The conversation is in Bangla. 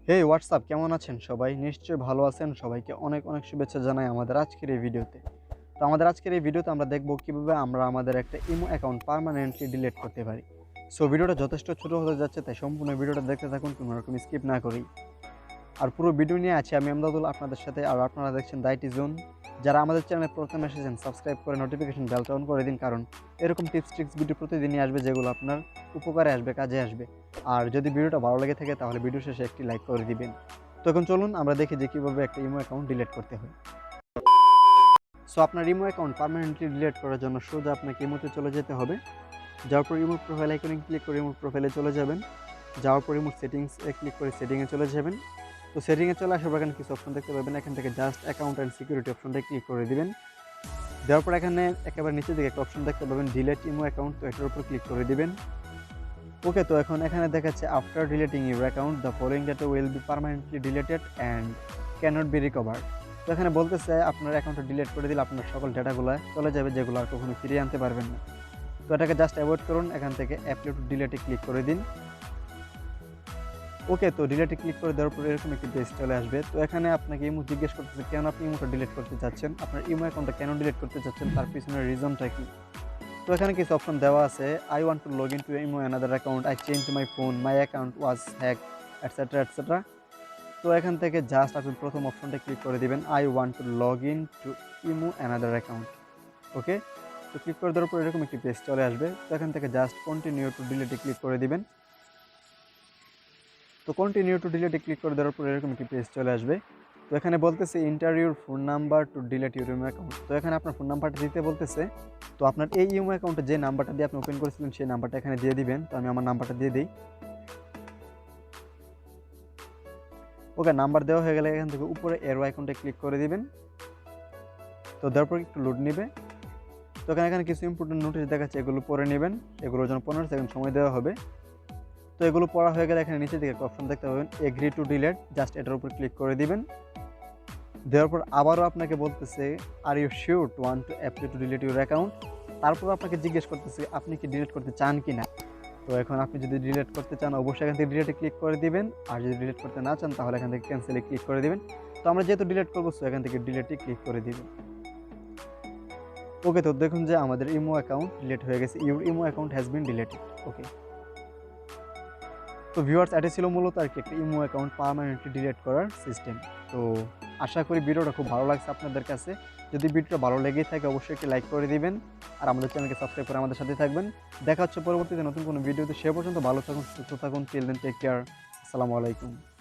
হে হোয়াটসঅ্যাপ, কেমন আছেন সবাই? নিশ্চয়ই ভালো আছেন। সবাইকে অনেক অনেক শুভেচ্ছা জানাই আমাদের আজকের এই ভিডিওতে। তো আমাদের আজকের এই ভিডিওতে আমরা দেখব কিভাবে আমরা আমাদের একটা ইমো অ্যাকাউন্ট পার্মানেন্টলি ডিলিট করতে পারি। সো ভিডিওটা যথেষ্ট ছোট হতে যাচ্ছে, তাই সম্পূর্ণ ভিডিওটা দেখতে থাকুন কোনো রকম স্কিপ না করেই। আর পুরো ভিডিও নিয়ে আছি আমি আমদাদুল আপনাদের সাথে, আর আপনারা দেখছেন দাইটি জোন। যারা আমাদের চ্যানেলে প্রথমে এসেছেন সাবস্ক্রাইব করে নোটিফিকেশন বেলটা অন করে দিন, কারণ এরকম টিপস ট্রিক্স ভিডিও প্রতিদিনই আসবে যেগুলো আপনার উপকারে আসবে, কাজে আসবে। আর যদি ভিডিওটা ভালো লেগে থাকে তাহলে ভিডিও শেষে একটি লাইক করে দিবেন। তো এখন চলুন আমরা দেখি যে কীভাবে একটা ইমো অ্যাকাউন্ট ডিলিট করতে হয়। সো আপনার ইমো অ্যাকাউন্ট পার্মানেন্টলি ডিলিট করার জন্য সোজা আপনাকে ইমোতে চলে যেতে হবে। যাওয়ার পর রিমোট প্রোফাইল আইকনে ক্লিক করে রিমোট প্রোফাইলে চলে যাবেন। যাওয়ার পর রিমোট সেটিংসে ক্লিক করে সেটিংয়ে চলে যাবেন। তো সেটিংয়ে চলে আসার পর এখানে কিছু অপশন দেখতে পাবেন। এখান থেকে জাস্ট অ্যাকাউন্ট অ্যান্ড সিকিউরিটি অপশনটা ক্লিক করে দিবেন। দেওয়ার পর এখানে একেবারে নিচের দিকে একটা অপশন দেখতে পাবেন ডিলিট ইমো অ্যাকাউন্ট, তো এটার উপর ক্লিক করে দিবেন। ওকে, তো এখন এখানে দেখাচ্ছে after deleting your account the following data will be permanently deleted and cannot be recovered. তো এখানে বলতেছে আপনার অ্যাকাউন্টটা ডিলিট করে দিলে আপনার সকল ডাটাগুলো চলে যাবে, যেগুলো আর কখনো ফিরিয়ে আনতে পারবেন না। তো এটাকে জাস্ট অ্যাভয়েড করুন, এখান থেকে অ্যাপ্লাই টু ডিলিটে ক্লিক করে দিন। ওকে, তো ডিলিটে ক্লিক করে দেওয়ার পর এরকম একটি পেজ চলে আসবে। তো এখানে আপনাকে ইমো জিজ্ঞেস করতেছে কেন আপনি ইমোটা ডিলিট করতে চাচ্ছেন, আপনার ইমো অ্যাকাউন্টটা কেন ডিলিট করতে চাচ্ছেন, তার পিছনের রিজনটা কি। তো এখানে কিছু অপশন দেওয়া আছে। I want to log in to imo another account, I change my phone, my account was hack, etcetera etcetera. তো এখান থেকে জাস্ট আপনি প্রথম অপশনটা ক্লিক করে দিবেন, I want to log in to imo another account. Okay, তো ক্লিক করে দেওয়ার পর এরকম একটি পেজ চলে আসবে। তো এখান থেকে জাস্ট কন্টিনিউ টু ডিলিটে ক্লিক করে দিবেন। তো কন্টিনিউ টু ডিলিটে ক্লিক করে দেওয়ার পর এরকম একটি পেজ চলে আসবে। তো এখানে বলতেছে enter your phone number two delete your imo account. তো এখানে আপনার ফোন নাম্বারটা দিতে বলতেছে। তো আপনার এই ইমো অ্যাকাউন্টে যে নাম্বারটা দিয়ে আপনি ওপেন করেছিলেন সেই নাম্বারটা এখানে দিয়ে দিবেন। তো আমি আমার নাম্বারটা দিয়ে দিই। ওকে, নাম্বার দেওয়া হয়ে গেলে এখান থেকে উপরে এরো আইকনটা ক্লিক করে দিবেন। তো দেওয়ার পর একটু লোড নেবে। তো এখানে কিছু ইম্পর্টেন্ট নোটিশ দেখাচ্ছে, এগুলো পড়ে নেবেন। এগুলোর জন্য 15 সেকেন্ড সময় দেওয়া হবে। তো এগুলো পড়া হয়ে গেলে এখানে নিচের দিকে একটা অপশন দেখতে পাবেন এগ্রি টু ডিলিট, জাস্ট এটার উপর ক্লিক করে দিবেন। দেওয়ার পর আবারও আপনাকে বলতেছে are you sure to want to apply to delete your account. তারপর আপনাকে জিজ্ঞেস করতেছে আপনি কি ডিলিট করতে চান কি না। তো এখন আপনি যদি ডিলিট করতে চান অবশ্যই এখান থেকে ডিলিটে ক্লিক করে দিবেন, আর যদি ডিলিট করতে না চান তাহলে এখান থেকে ক্যান্সেলে ক্লিক করে দিবেন। তো আমরা যেহেতু ডিলিট করবো সো এখান থেকে ডিলিটে ক্লিক করে দিবেন। ওকে, তো দেখুন যে আমাদের ইমো অ্যাকাউন্ট ডিলিট হয়ে গেছে, your imo account has been deleted. Okay, তো ভিউয়ার্স, এটা ছিল মূলত আর কি একটা ইমো অ্যাকাউন্ট পার্মানেন্টলি ডিলিট করার সিস্টেম। তো আশা করি ভিডিওটা খুব ভালো লাগছে আপনাদের কাছে। যদি ভিডিওটা ভালো লেগেই থাকে অবশ্যই একটি লাইক করে দিবেন, আর আমাদের চ্যানেলকে সাবস্ক্রাইব করে আমাদের সাথে থাকবেন। দেখা হচ্ছে পরবর্তীতে নতুন কোনো ভিডিওতে। সে পর্যন্ত ভালো থাকুন, সুস্থ থাকুন। Till then take care. আসসালামু আলাইকুম।